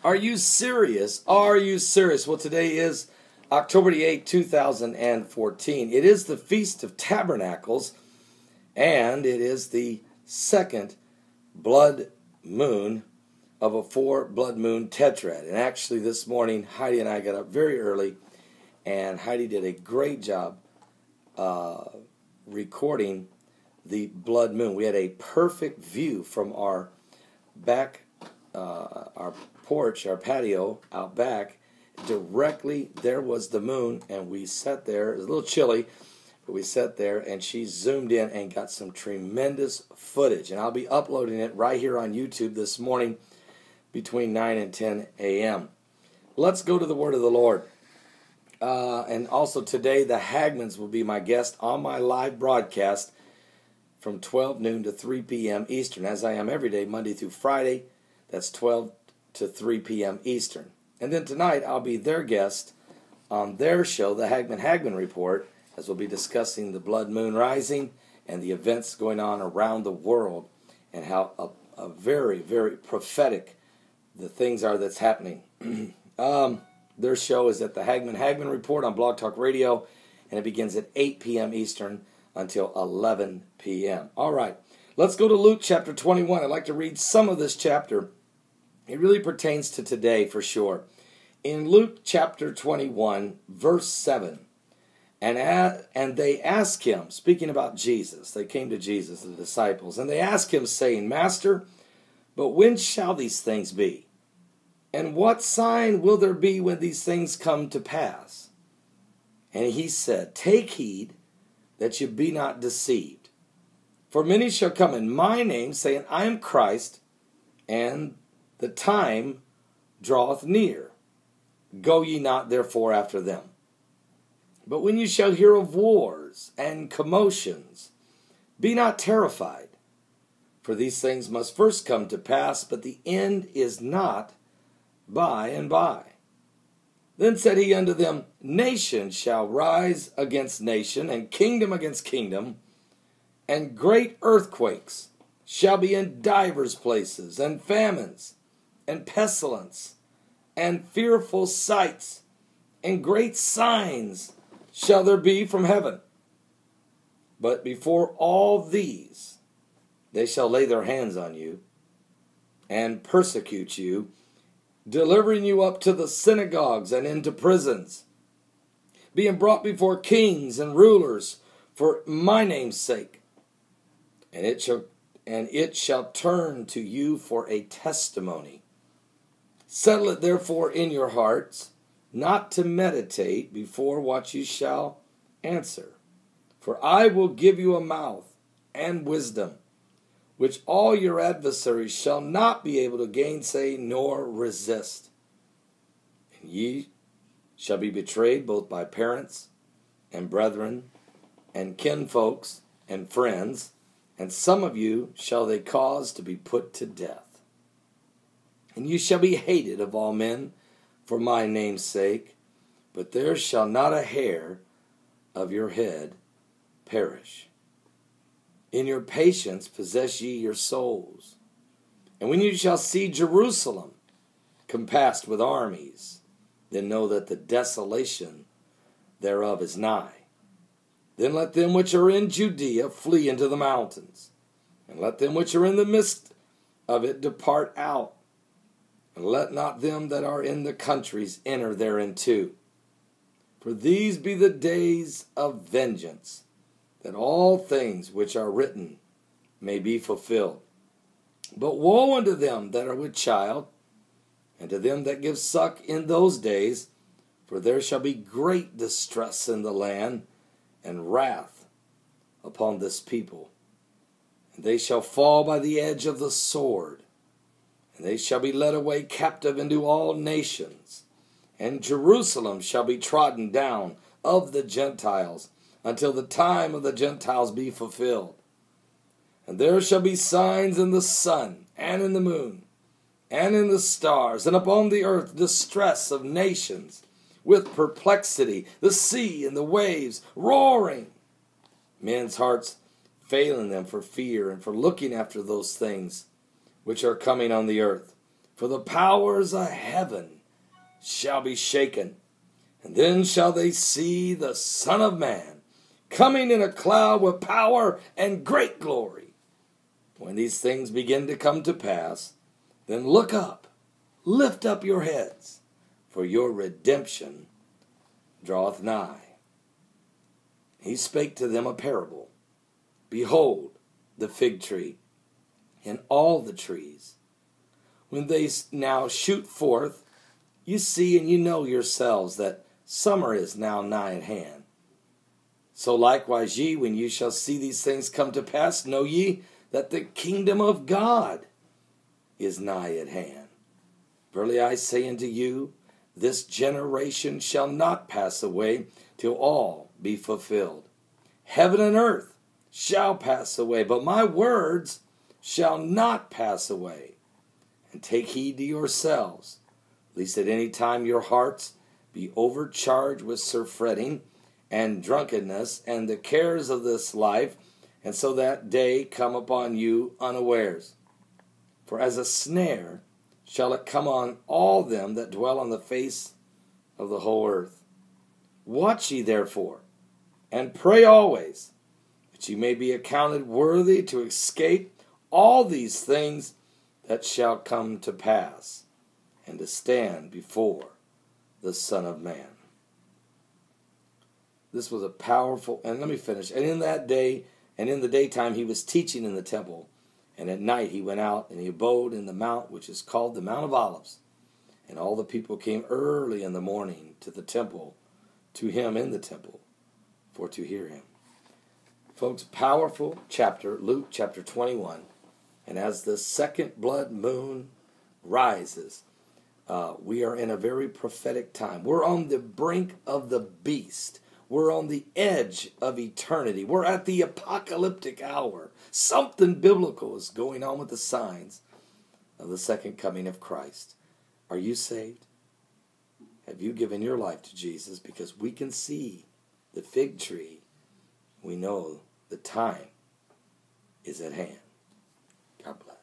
Are you serious? Are you serious? Well, today is October the 8th, 2014. It is the Feast of Tabernacles, and it is the second blood moon of a 4 blood moon tetrad. And actually this morning, Heidi and I got up very early, and Heidi did a great job recording the blood moon. We had a perfect view from our back, our porch, our patio out back. Directly there was the moon, and we sat there. It was a little chilly, but we sat there, and she zoomed in and got some tremendous footage. And I'll be uploading it right here on YouTube this morning between 9 and 10 a.m. Let's go to the Word of the Lord. And also today, the Hagmans will be my guest on my live broadcast from 12 noon to 3 p.m. Eastern, as I am every day, Monday through Friday. That's 12 to 3 p.m. Eastern. And then tonight, I'll be their guest on their show, the Hagman Report, as we'll be discussing the blood moon rising and the events going on around the world and how a very, very prophetic the things are that's happening. Their show is at the Hagman Report on Blog Talk Radio, and it begins at 8 p.m. Eastern until 11 p.m. All right, let's go to Luke chapter 21. I'd like to read some of this chapter. It really pertains to today for sure. In Luke chapter 21, verse 7, and they ask him, speaking about Jesus, they came to Jesus, the disciples, and they ask him, saying, Master, but when shall these things be? And what sign will there be when these things come to pass? And he said, Take heed that you be not deceived. For many shall come in my name, saying, I am Christ, and the time draweth near. Go ye not therefore after them. But when you shall hear of wars and commotions, be not terrified. For these things must first come to pass, but the end is not by and by. Then said he unto them, Nation shall rise against nation, and kingdom against kingdom, and great earthquakes shall be in divers places, and famines, and pestilence, and fearful sights, and great signs shall there be from heaven. But before all these they shall lay their hands on you, and persecute you, delivering you up to the synagogues and into prisons, being brought before kings and rulers for my name's sake. And it shall turn to you for a testimony. Settle it therefore in your hearts, not to meditate before what you shall answer. For I will give you a mouth and wisdom, which all your adversaries shall not be able to gainsay nor resist. And ye shall be betrayed both by parents and brethren and kinfolks and friends, and some of you shall they cause to be put to death. And you shall be hated of all men for my name's sake, but there shall not a hair of your head perish. In your patience possess ye your souls. And when you shall see Jerusalem compassed with armies, then know that the desolation thereof is nigh. Then let them which are in Judea flee into the mountains, and let them which are in the midst of it depart out, and let not them that are in the countries enter thereinto. For these be the days of vengeance, that all things which are written may be fulfilled. But woe unto them that are with child, and to them that give suck in those days, for there shall be great distress in the land, and wrath upon this people. And they shall fall by the edge of the sword, and they shall be led away captive into all nations. And Jerusalem shall be trodden down of the Gentiles, until the time of the Gentiles be fulfilled. And there shall be signs in the sun, and in the moon, and in the stars, and upon the earth distress of nations, with perplexity, the sea and the waves roaring, men's hearts failing them for fear and for looking after those things which are coming on the earth. For the powers of heaven shall be shaken. And then shall they see the Son of Man coming in a cloud with power and great glory. When these things begin to come to pass, then look up, lift up your heads, for your redemption draweth nigh. He spake to them a parable. Behold, the fig tree, and all the trees. When they now shoot forth, you see and you know yourselves that summer is now nigh at hand. So likewise ye, when you shall see these things come to pass, know ye that the kingdom of God is nigh at hand. Verily I say unto you, this generation shall not pass away till all be fulfilled. Heaven and earth shall pass away, but my words shall not pass away. And take heed to yourselves, lest at any time your hearts be overcharged with surfeiting and drunkenness and the cares of this life, and so that day come upon you unawares. For as a snare shall it come on all them that dwell on the face of the whole earth. Watch ye therefore, and pray always, that ye may be accounted worthy to escape all these things that shall come to pass, and to stand before the Son of Man. This was a powerful, and let me finish. And in that day, and in the daytime, he was teaching in the temple. And at night he went out, and he abode in the mount, which is called the Mount of Olives. And all the people came early in the morning to the temple, to him in the temple, for to hear him. Folks, powerful chapter, Luke chapter 21. And as the second blood moon rises, we are in a very prophetic time. We're on the brink of the beast. We're on the edge of eternity. We're at the apocalyptic hour. Something biblical is going on with the signs of the second coming of Christ. Are you saved? Have you given your life to Jesus? Because we can see the fig tree. We know the time is at hand. God bless.